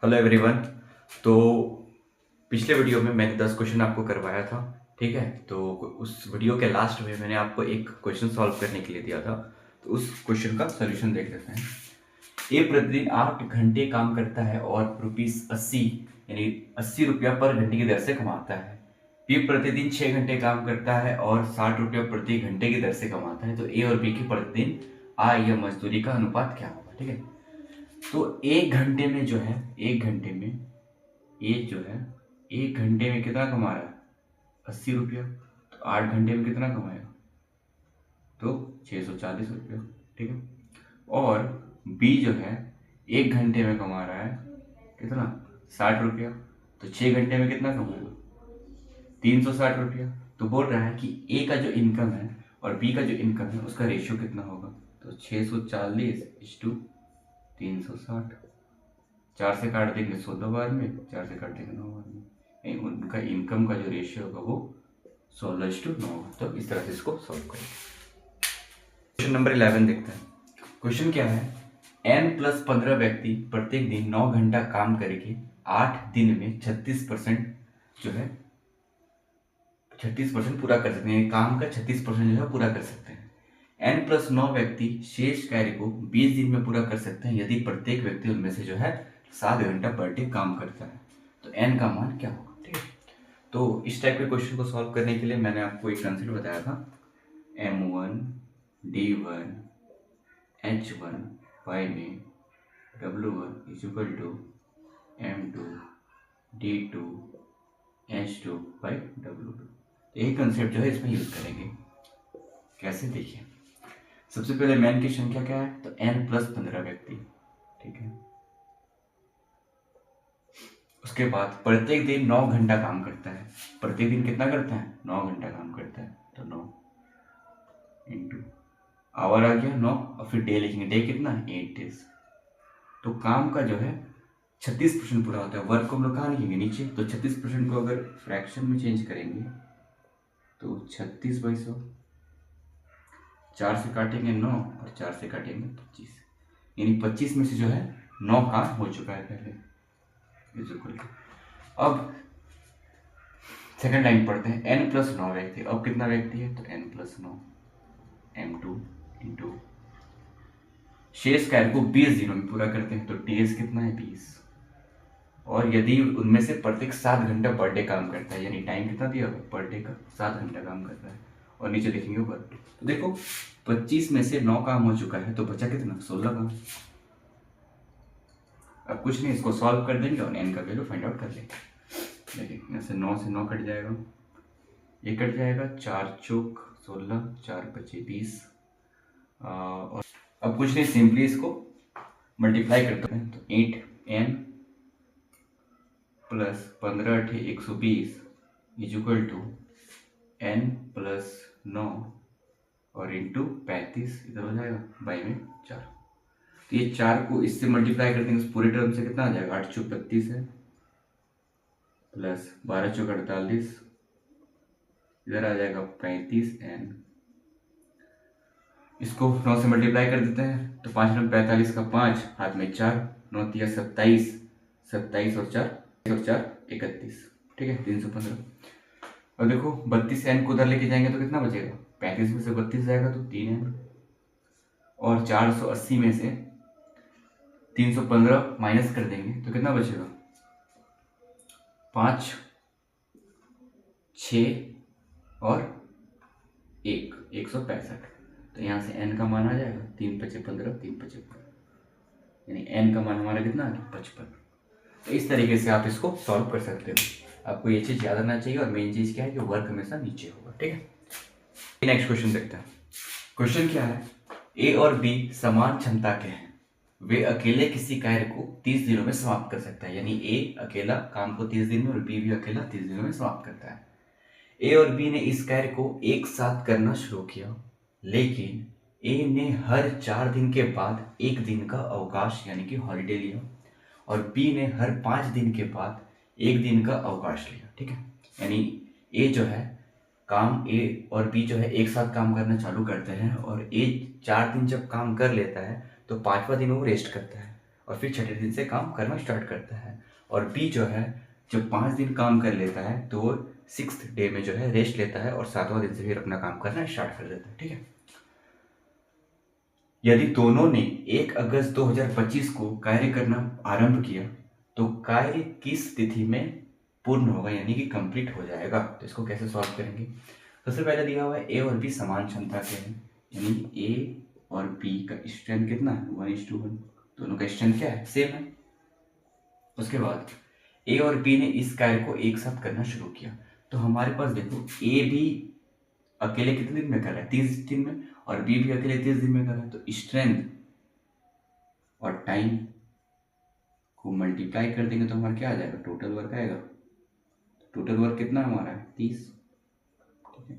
Hello everyone. तो पिछले video में मैंने 10 क्वेश्चन आपको करवाया था। ठीक है, तो उस वीडियो के लास्ट में मैंने आपको एक क्वेश्चन सॉल्व करने के लिए दिया था। तो उस क्वेश्चन का सोल्यूशन देख लेते हैं। ए प्रतिदिन 8 घंटे काम करता है और ₹80 यानी 80 रुपया पर घंटे की दर से कमाता है। बी प्रतिदिन 6 घंटे काम करता है और 60 रुपया प्रति घंटे की दर से कमाता है। तो ए और बी की प्रतिदिन आय या मजदूरी का अनुपात क्या होगा? ठीक है, तो एक घंटे में जो है, एक घंटे में ये जो है, एक घंटे में कितना कमा रहा है? 80 रुपया। तो 8 घंटे में कितना कमाएगा? तो 640 रुपया। ठीक है, और बी जो है एक घंटे में कमा रहा है कितना? 60 रुपया। तो 6 घंटे में कितना कमाएगा? 360 रुपया। तो बोल रहा है कि ए का जो इनकम है और बी का जो इनकम है उसका रेशियो कितना होगा? तो 640/360। 4 से काट देंगे 16 बार में, 4 से काट देंगे 9 बार में, यानी उनका इनकम का जो रेशियो होगा वो 16:9 होगा। तो इस तरह से इसको सॉल्व करेंगे। क्वेश्चन नंबर 11 देखते हैं। क्वेश्चन क्या है? n+15 व्यक्ति प्रत्येक दिन 9 घंटा काम करके 8 दिन में 36% जो है 36% पूरा कर सकते हैं। काम का 36% जो है पूरा कर सकते हैं। n+9 व्यक्ति शेष कार्य को 20 दिन में पूरा कर सकते हैं यदि प्रत्येक व्यक्ति उनमें से जो है 7 घंटा पर डे काम करता है। तो n का मान क्या होगा? ठीक है, तो इस टाइप के क्वेश्चन को सॉल्व करने के लिए मैंने आपको एक कंसेप्ट बताया था, M1 D1 H1 y में W1 equal to M2 D2 H2 by W2। यही कंसेप्ट जो है इसमें यूज करेंगे। कैसे? देखिए, सबसे पहले मैन की संख्या क्या है? तो n+15 व्यक्ति। ठीक है, उसके बाद प्रत्येक दिन 9 घंटा काम करता है। प्रत्येक दिन कितना करता है? 9 घंटा काम करता है। तो 9 इंटू आवर आ गया 9, और फिर डे लिखेंगे। डे कितना है? 8 डेज। तो काम का जो है 36% पूरा होता है। वर्क को हम लोग कहाँ लिखेंगे? नीचे। तो 36% को अगर फ्रैक्शन में चेंज करेंगे तो 36/100, 4 से काटेंगे 9 और 4 से काटेंगे 25, यानी 25 में से जो है 9 काम हो चुका है पहले। अब सेकंड लाइन पढ़ते हैं। n+9 व्यक्ति। अब कितना व्यक्ति है? तो n+9 M2 इंटू शेष कार्य को 20 दिनों में पूरा करते हैं। तो टीएस कितना है? 20। और यदि उनमें से प्रत्येक 7 घंटा पर डे काम करता है, यानी टाइम कितना दिया होगा पर डे का? 7 घंटा काम करता है। और नीचे लिखेंगे वर्क। तो देखो 25 में से 9 काम हो चुका है, तो बचा कितना? 16 काम। अब कुछ नहीं, इसको सॉल्व कर देंगे और एन का वैल्यू फाइंड आउट कर लेंगे। देखिए, यहाँ से 9 से 9 कट जाएगा, ये कट जाएगा, 4 चौक 16, 4 5 20। और अब कुछ नहीं, सिंपली इसको मल्टीप्लाई करते हैं। तो 8n plus 15 × 120 is equal to n+9 और इंटू 35 इधर हो जाएगा बाई में 4। तो ये 4 को इससे मल्टीप्लाई कर देंगे, पूरे टर्म से कितना आ जाएगा? 8 चौक 32 है, प्लस 12 चौक 48, इधर आ जाएगा 35n। इसको 9 से मल्टीप्लाई कर देते हैं। तो 5 9 45 का 5, हाथ में 4, 9 3 27, 27 और 4 31। ठीक है, 315। और देखो 32n को उधर लेके जाएंगे तो कितना बचेगा? 35 में से 32 जाएगा तो 3n, और 480 में से 315 माइनस कर देंगे तो कितना बचेगा? 5 6 और 1 165। तो यहाँ से n का मान आ जाएगा 3 5 15, 3 5 15, यानी n का मान हमारा कितना आ गया? 55। तो इस तरीके से आप इसको सॉल्व कर सकते हो। आपको ये चीज़ याद रखना चाहिए, और मेन चीज़ क्या है कि वर्क हमेशा नीचे होगा। ठीक है, नेक्स्ट क्वेश्चन देखते हैं। क्वेश्चन क्या है? ए और बी समान क्षमता के हैं, वे अकेले किसी कार्य को 30 दिनों में समाप्त कर सकता है। यानी ए अकेला काम को 30 दिन में और बी भी अकेला 30 दिनों में समाप्त करता है। ए और बी ने इस कार्य को एक साथ करना शुरू किया, लेकिन ए ने हर 4 दिन के बाद 1 दिन का अवकाश यानी कि हॉलीडे लिया, और बी ने हर 5 दिन के बाद 1 दिन का अवकाश लिया। ठीक है, यानी ए जो है काम, ए और बी जो है एक साथ काम करना चालू करते हैं, और ए 4 दिन जब काम कर लेता है तो 5वां दिन वो रेस्ट करता है, और फिर छठे दिन से काम करना स्टार्ट करता है। और बी जो है जब 5 दिन काम कर लेता है तो वो 6th डे में जो है रेस्ट लेता है और 7वां दिन से फिर अपना काम करना स्टार्ट कर देता है। ठीक है, यदि दोनों ने 1 अगस्त 2025 को कार्य करना आरंभ किया तो कार्य किस तिथि में पूर्ण होगा, यानी कि कंप्लीट हो जाएगा। तो इसको कैसे सॉल्व करेंगे? सबसे पहले दिया हुआ है ए और बी समान क्षमता के हैं, यानी ए और बी का स्ट्रेंथ कितना है 1:1, दोनों का स्ट्रेंथ क्या है सेम है। उसके बाद ए और बी ने इस कार्य को एक साथ करना शुरू किया। तो हमारे पास देखो ए भी अकेले कितने दिन में कर रहा है 30 दिन में, और बी भी अकेले 30 दिन में कर रहा है। तो स्ट्रेंथ और टाइम को मल्टीप्लाई कर देंगे तो हमारा क्या आ जाएगा, टोटल वर्क आएगा। टोटल वर्क कितना हमारा है 30। ठीक है,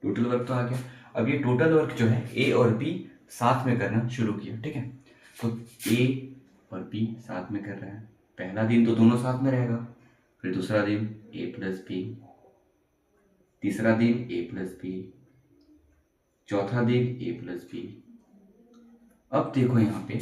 टोटल वर्क तो आ गया। अब ये टोटल वर्क जो है ए और बी साथ में करना शुरू किया। ठीक है, तो ए और बी साथ में कर रहे हैं। पहला दिन तो दोनों साथ में रहेगा, फिर दूसरा दिन ए प्लस बी, तीसरा दिन ए प्लस बी, चौथा दिन ए प्लस बी। अब देखो यहाँ पे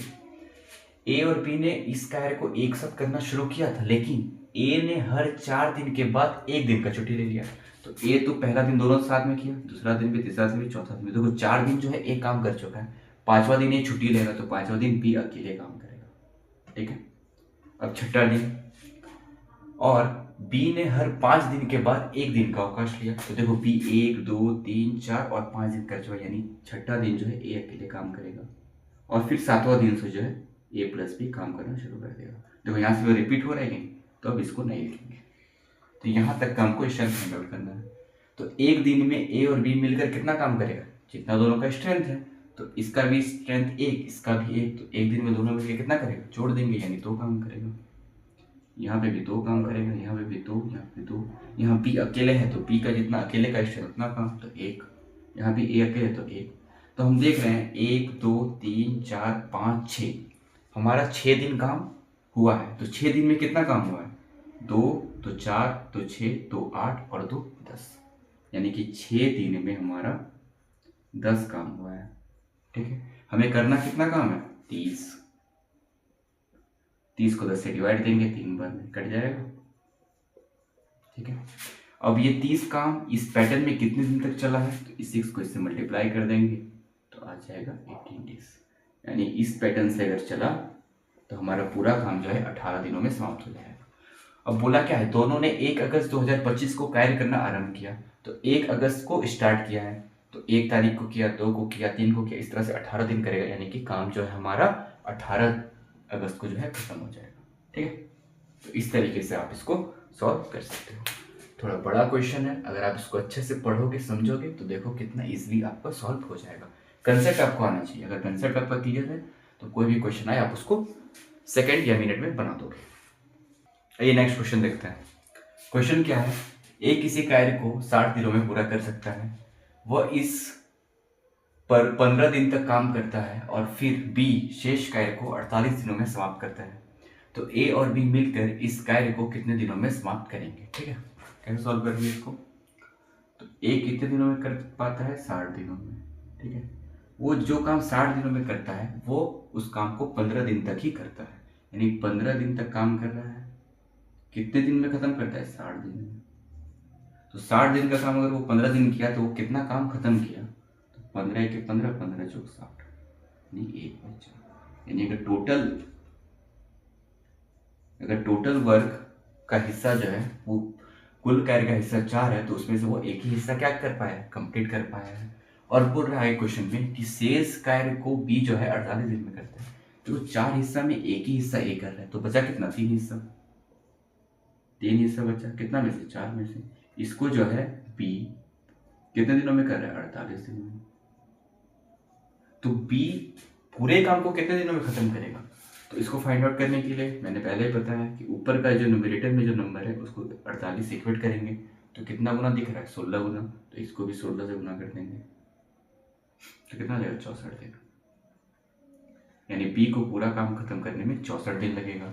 ए और बी ने इस कार्य को एक साथ करना शुरू किया था, लेकिन ए ने हर 4 दिन के बाद 1 दिन का छुट्टी ले लिया। तो ए तो पहला दिन दोनों साथ में किया, दूसरा दिन भी, तीसरा दिन भी, चौथा दिन भी। देखो 4 दिन जो है ए काम कर चुका है, 5वां दिन ये छुट्टी लेगा तो 5वां दिन बी अकेले काम करेगा। ठीक है, अब छठा दिन, और बी ने हर 5 दिन के बाद 1 दिन का अवकाश लिया। तो देखो बी 1 2 3 4 और 5 दिन कर चुका, यानी छठा दिन जो है ए अकेले काम करेगा। और फिर 7वां दिन से जो है ए प्लस बी काम करना शुरू कर देगा। देखो यहाँ से वो रिपीट हो रहा है कि तो अब इसको नहीं लिखेंगे। तो यहाँ तक काम को स्ट्रेंथ फाइंड आउट करना है। तो एक दिन में ए और बी मिलकर कितना काम करेगा, जितना दोनों का स्ट्रेंथ है। तो इसका भी स्ट्रेंथ 1, इसका भी 1, तो एक दिन में दोनों मिलकर कितना करेगा, जोड़ देंगे, यानी 2 काम करेगा। यहाँ पे भी 2 काम करेगा, यहाँ पे भी 2, यहाँ पे 2। यहाँ बी अकेले है तो बी का जितना अकेले का स्ट्रेंथ उतना काम, तो 1। यहाँ भी ए अकेले तो 1। तो हम देख रहे हैं 1 2 3 4 5 6, हमारा 6 दिन काम हुआ है। तो 6 दिन में कितना काम हुआ है, 2 तो 4 तो 6 तो 8 और 2 10, यानी कि 6 दिन में हमारा 10 काम हुआ है। ठीक है, हमें करना कितना काम है 30। 30 को 10 से डिवाइड देंगे, 3 बार में कट जाएगा। ठीक है, अब ये 30 काम इस पैटर्न में कितने दिन तक चला है, तो इस 6 को इससे मल्टीप्लाई कर देंगे तो आ जाएगा 18 डेज। यानी इस पैटर्न से अगर चला तो हमारा पूरा काम जो है 18 दिनों में समाप्त हो जाएगा। अब बोला क्या है, दोनों ने 1 अगस्त 2025 को कार्य करना आरंभ किया। तो 1 अगस्त को स्टार्ट किया है, तो 1 तारीख को किया, 2 को किया, 3 को किया, इस तरह से 18 दिन करेगा, यानी कि काम जो है हमारा 18 अगस्त को जो है खत्म हो जाएगा। ठीक है, तो इस तरीके से आप इसको सॉल्व कर सकते हो। थोड़ा बड़ा क्वेश्चन है, अगर आप इसको अच्छे से पढ़ोगे समझोगे तो देखो कितना इजीली आपका सॉल्व हो जाएगा। कंसेप्ट आपको आना चाहिए, अगर कंसेप्ट आपका क्लियर है तो कोई भी क्वेश्चन आए आप उसको सेकंड या मिनट में बना दोगे। आइए नेक्स्ट क्वेश्चन देखते हैं। क्वेश्चन क्या है, ए किसी कार्य को 60 दिनों में पूरा कर सकता है, वह इस पर 15 दिन तक काम करता है और फिर बी शेष कार्य को 48 दिनों में समाप्त करता है। तो ए और बी मिलकर इस कार्य को कितने दिनों में समाप्त करेंगे। ठीक है, कैसे सॉल्व करेंगे इसको, तो ए कितने दिनों में कर पाता है 60 दिनों में। ठीक है, वो जो काम 60 दिनों में करता है वो उस काम को 15 दिन तक ही करता है, यानी 15 दिन तक काम कर रहा है, कितने दिन में खत्म करता है 60 दिन में। तो 60 दिन का काम अगर वो 15 दिन किया तो वो कितना काम खत्म किया, तो 15 के 15, 15 चौक 60, यानी 1 बचा। यानी अगर टोटल वर्क का हिस्सा जो है वो कुल कार्य का हिस्सा 4 है, तो उसमें से वो एक ही हिस्सा क्या कर पाया, कंप्लीट कर पाया है। और बोल रहा है क्वेश्चन में कि शेष कार्य को बी जो है 48 दिन में करता है। तो 4 हिस्सा में एक ही हिस्सा ए कर रहा है, तो बचा कितना 3 हिस्सा, 3 हिस्सा बचा, कितना में से 4 में से। इसको जो है बी कितने दिनों में कर रहा है 48 दिनों में। तो बी पूरे काम को कितने दिनों में खत्म करेगा, तो इसको फाइंड आउट करने के लिए मैंने पहले ही बताया कि ऊपर का जो न्यूमरेटर में जो नंबर है उसको 48 से इक्वेट करेंगे, तो कितना गुना दिख रहा है 16 गुना, तो इसको भी 16 से गुना कर देंगे तो कितना लगेगा 64 दिन। यानी बी को पूरा काम खत्म करने में 64 दिन लगेगा,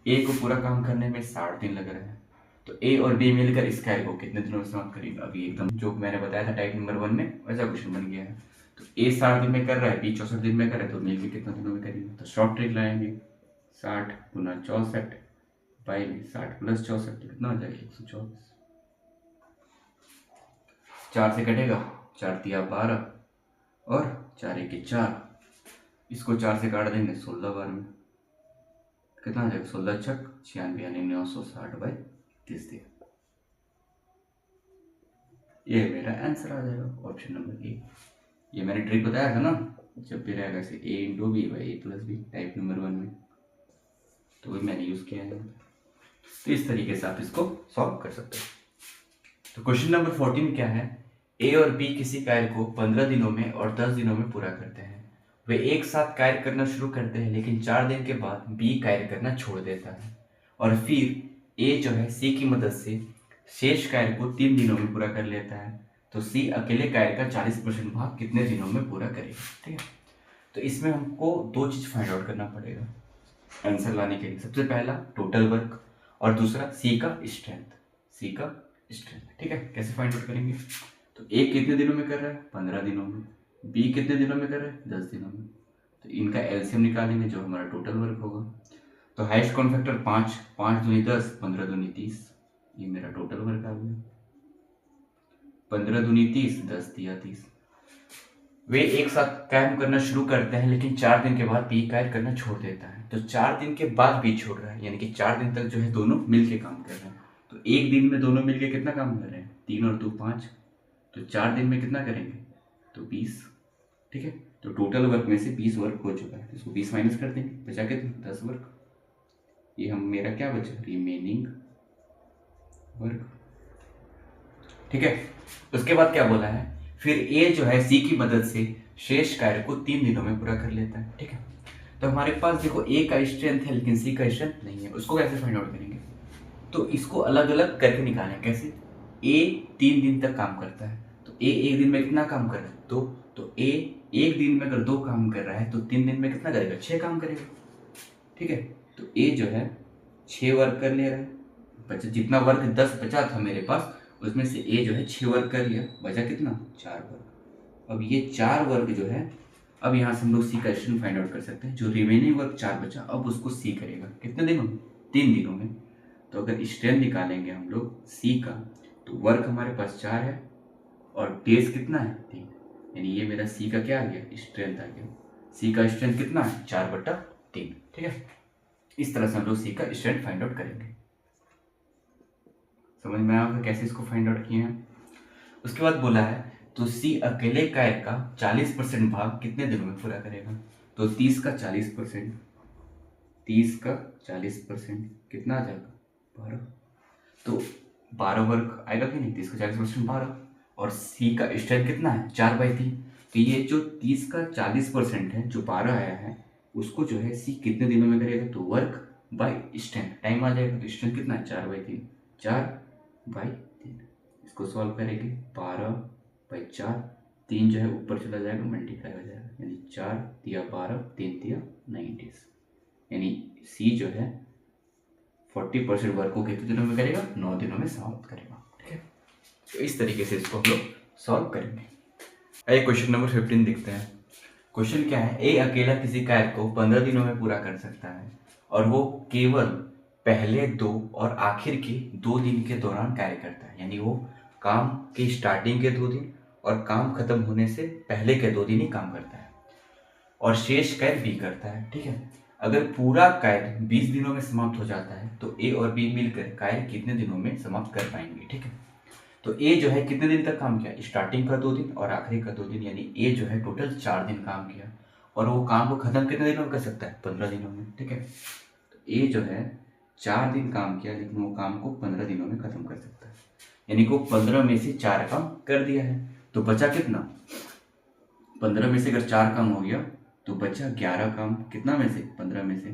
ए को पूरा काम करने में 60 दिन लग रहा है। तो ए और बी मिलकर इस कार्य को कितने दिनों में समाप्त करेंगे। अभी एकदम जो मैंने बताया था टाइप नंबर 1 में वैसा क्वेश्चन बन गया है। तो ए 60 दिन में कर रहा है, बी 64 दिन में कर रहा है, तो मिलकर कितना दिनों में करेंगे। तो शॉर्ट ट्रिक लाएंगे, 60 गुना 64 बाई में 60 प्लस 64 कितना हो जाएगा 124। 4 से कटेगा, 4 तिया 12 और 4 1 4। इसको 4 से काट देंगे 16 बार में कितना आ जाएगा 16 छक 96 यानी 960 बाई 30 दिया। ये मेरा आंसर आ जाएगा ऑप्शन नंबर ए। ये मैंने ट्रिक बताया था ना, जब भी रहेगा ऐसे a into B by A plus B type number 1 में, तो वही मैंने यूज़ किया है। तो इस तरीके से आप इसको सॉल्व कर सकते हो। तो क्वेश्चन नंबर 14 क्या है, ए और बी किसी कार्य को 15 दिनों में और 10 दिनों में पूरा करते हैं। वे एक साथ कार्य करना शुरू करते हैं, लेकिन 4 दिन के बाद बी कार्य करना छोड़ देता है और फिर ए जो है सी की मदद से शेष कार्य को 3 दिनों में पूरा कर लेता है। तो सी अकेले कार्य का 40% भाग कितने दिनों में पूरा करेगा। ठीक है, तो इसमें हमको 2 चीज़ फाइंड आउट करना पड़ेगा आंसर लाने के लिए। सबसे पहला टोटल वर्क और दूसरा सी का स्ट्रेंथ। सी का स्ट्रेंथ, ठीक है, कैसे फाइंड आउट करेंगे। तो ए कितने दिनों में कर रहा है 15 दिनों में, बी कितने दिनों में कर रहा है 10 दिनों में। तो इनका एलसीएम निकालेंगे जो हमारा टोटल वर्क होगा। तो हाईएस्ट कॉमन फैक्टर 5, 5 दूनी 10, 15 दूनी 30, ये मेरा टोटल वर्क आ गया। 15 दूनी 30, 10 दिया 30। वे एक साथ काम करना शुरू करते हैं, लेकिन 4 दिन के बाद बी कार्य करना छोड़ देता है। तो 4 दिन के बाद बी छोड़ रहा है, यानी कि 4 दिन तक जो है दोनों मिलके काम कर रहे हैं। तो एक दिन में दोनों मिलके कितना काम कर रहे हैं 3 और 2 5, तो 4 दिन में कितना करेंगे तो 20। ठीक है, तो टोटल वर्क में से 20 वर्क हो चुका है, तो इसको 20 माइनस कर देंगे, बचा कितना 10 वर्क। ये हम मेरा क्या बचा रिमेनिंग वर्क। ठीक है, उसके बाद क्या बोला है, फिर ए जो है सी की मदद से शेष कार्य को 3 दिनों में पूरा कर लेता है। ठीक है, तो हमारे पास देखो ए का स्ट्रेंथ है लेकिन सी का स्ट्रेंथ नहीं है, उसको कैसे फाइंड आउट करेंगे। तो इसको अलग अलग करके निकालें। कैसे, ए 3 दिन तक काम करता है, तो ए एक दिन में कितना काम कर रहा है 2, तो ए एक दिन में अगर 2 काम कर रहा है तो 3 दिन में कितना करेगा 6 काम करेगा। ठीक है, तो ए जो है 6 वर्क कर ले रहा है, बचा जितना वर्क 10 बचा था मेरे पास उसमें से ए जो है 6 वर्क कर लिया, बचा कितना 4 वर्क। अब ये 4 वर्क जो है, अब यहाँ से हम लोग सी का स्ट्रेंथ फाइंड आउट कर सकते हैं। जो रिमेनिंग वर्क 4 बचा अब उसको सी करेगा कितने दिनों में 3 दिनों में। तो अगर स्ट्रेंथ निकालेंगे हम लोग सी का, तो वर्क हमारे पास 4 है और डेज कितना है 3, यानी ये मेरा सी का क्या आ गया स्ट्रेंथ आ गया। सी का स्ट्रेंथ कितना है 4/3। ठीक है, इस तरह से हम लोग सी का स्ट्रेंथ फाइंड आउट करेंगे। समझ में आया कैसे इसको फाइंड आउट किए हैं। उसके बाद बोला है तो सी अकेले कार्य का 40% भाग कितने दिनों में पूरा करेगा। तो 30 का 40%, 30 का 40% कितना आ जाएगा 12। तो 12 वर्क आएगा कि नहीं, 30 का 40% 12, और सी का स्ट्रेंथ कितना है 4/3। तो ये जो 30 का 40% है जो 12 आया है उसको जो है सी कितने दिनों में करेगा, तो वर्क बाई स्ट्रेंथ टाइम आ जाएगा। तो स्ट्रेंथ कितना है 4/3, 4/3। इसको सॉल्व करेंगे 12/4, 3 जो है ऊपर चला जाएगा मल्टीप्लाई हो जाएगा, यानी 4 तिया 12, 3 तिया 90, यानी सी जो है 40% वर्क को कितने दिनों में करेगा 9 दिनों में समाप्त करेगा। ठीक है, तो इस तरीके से इसको हम लोग सॉल्व करेंगे। आइए क्वेश्चन नंबर 15 देखते हैं। क्वेश्चन क्या है, ए अकेला किसी कार्य को 15 दिनों में पूरा कर सकता है और वो केवल पहले 2 और आखिर के 2 दिन के दौरान कार्य करता है, यानी वो काम के स्टार्टिंग के 2 दिन और काम खत्म होने से पहले के 2 दिन ही काम करता है और शेष कार्य बी करता है। ठीक है, अगर पूरा कार्य 20 दिनों में समाप्त हो जाता है तो ए और बी मिलकर कार्य कितने दिनों में समाप्त कर पाएंगे। ठीक है, तो ए जो है कितने दिन तक काम किया, स्टार्टिंग का 2 दिन और आखिरी का 2 दिन, यानी ए जो है टोटल 4 दिन काम किया और वो काम को खत्म कितने दिनों में कर सकता है 15 दिनों में। ठीक है, तो ए जो है 4 दिन काम किया लेकिन वो काम को 15 दिनों में खत्म कर सकता है, यानी को 15 में से 4 काम कर दिया है। तो बचा कितना 15 में से अगर 4 काम हो गया तो बचा 11 काम, कितना में से 15 में से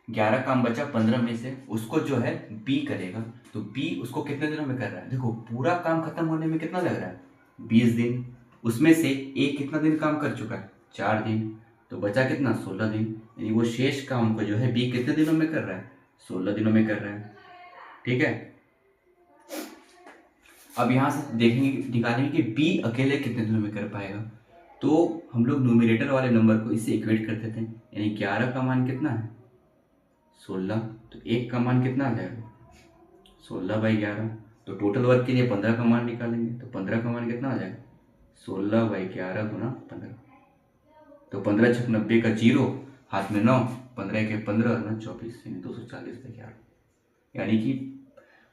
11 काम बचा 15 में से, उसको जो है बी करेगा। तो बी उसको कितने दिनों में कर रहा है, देखो पूरा काम खत्म होने में कितना लग रहा है 20 दिन, उसमें से ए कितना दिन काम कर चुका है 4 दिन, तो बचा कितना 16 दिन, यानी वो शेष काम को जो है बी कितने दिनों में कर रहा है 16 दिनों में कर रहा है। ठीक है, अब यहाँ से देखेंगे निकालेंगे कि बी अकेले कितने दिनों में कर पाएगा। तो हम लोग न्यूमरेटर वाले नंबर को इससे इक्वेट कर देते हैं, यानी 11 का मान कितना है 16, तो एक का मान कितना आ जाएगा 16/11। तो टोटल वर्क के लिए 15 का मान निकालेंगे, तो 15 का मान कितना आ जाएगा 16/11 गुना 15। तो 15 छक 90 का 0, हाथ में 9, 15 के 15 ना 24, यानी 240/11। यानी कि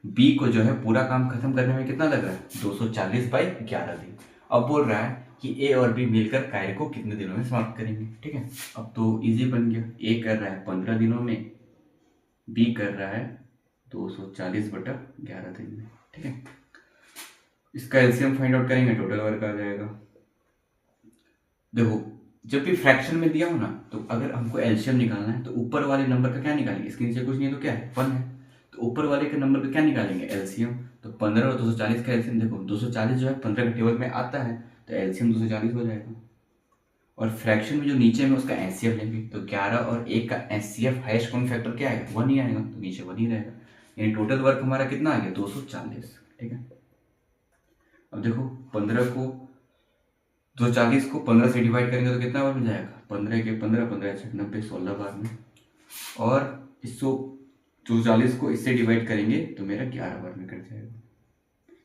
बी को जो है पूरा काम खत्म करने में कितना लग रहा है 240/11 दिन। अब बोल रहा है कि ए और बी मिलकर कार्य को कितने दिनों में समाप्त करेंगे। ठीक है, अब तो इजी बन गया। ए कर रहा है 15 दिनों में, बी कर रहा है 240/11 दिन में। ठीक है, इसका एलसीएम फाइंड आउट करेंगे, टोटल वर्क आ जाएगा। देखो, जब भी फ्रैक्शन में दिया हो ना, तो अगर हमको एलसीएम निकालना है तो ऊपर वाले नंबर का क्या निकालेंगे, इसके नीचे कुछ नहीं है तो क्या है 1 है, तो ऊपर वाले के नंबर का क्या निकालेंगे एलसीएम। तो 15 और 240 का एलसीएम, देखो 240 जो है 15 के टेबल में आता है, तो एलसीएम 240 हो जाएगा। और फ्रैक्शन में जो नीचे में उसका एचसीएफ लेंगे, तो 11 और 1 का एचसीएफ हाईएस्ट कॉमन फैक्टर क्या आएगा 1 ही आएगा, तो नीचे 1 ही रहेगा। यानी टोटल वर्क हमारा कितना आ गया 240। ठीक है, अब देखो 15 को 240 को 15 से डिवाइड करेंगे तो कितना बार में जाएगा 15 के 15, 15 छक 90, 16 बार में। और इसको 240 को इससे डिवाइड करेंगे तो मेरा 11 बार में कट जाएगा।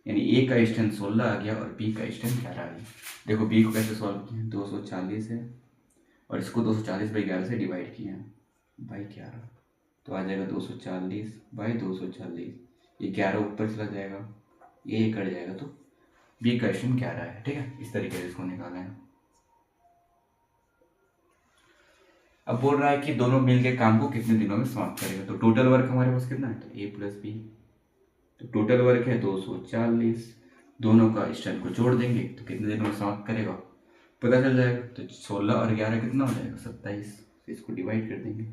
यानी ए का स्टैंड 16 आ गया और बी का स्टैंड 11 आ गया। देखो बी को कैसे सॉल्व किया, 240 है और इसको 240/11 से डिवाइड किया बाई 11, तो आ जाएगा 240/240। ये 11 ऊपर चला जाएगा, ये कट जाएगा, तो बी का स्टैंड 11 है। ठीक है, इस तरीके से इसको निकालना है। अब बोल रहा है कि दोनों मिलके काम को कितने दिनों में समाप्त करेगा। तो टोटल वर्क हमारे पास कितना है, तो ए प्लस बी, तो टोटल वर्क है 240। दोनों का स्टैंड को जोड़ देंगे तो कितने दिनों में समाप्त करेगा पता चल जाएगा। तो 16 और 11 कितना हो जाएगा 27, इसको डिवाइड कर देंगे।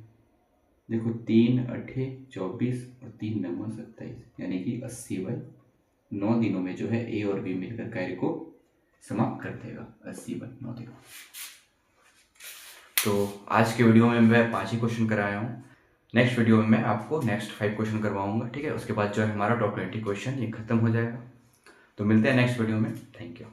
देखो 3 8 24 और 3 9 27, यानी कि 80/9 दिनों में जो है ए और बी मिलकर कार्य को समाप्त कर देगा 80/9 दिनों। तो आज के वीडियो में मैं 5 ही क्वेश्चन कराया हूँ। नेक्स्ट वीडियो में मैं आपको नेक्स्ट 5 क्वेश्चन करवाऊंगा। ठीक है, उसके बाद जो है हमारा टॉप 20 क्वेश्चन ये खत्म हो जाएगा। तो मिलते हैं नेक्स्ट वीडियो में। Thank you.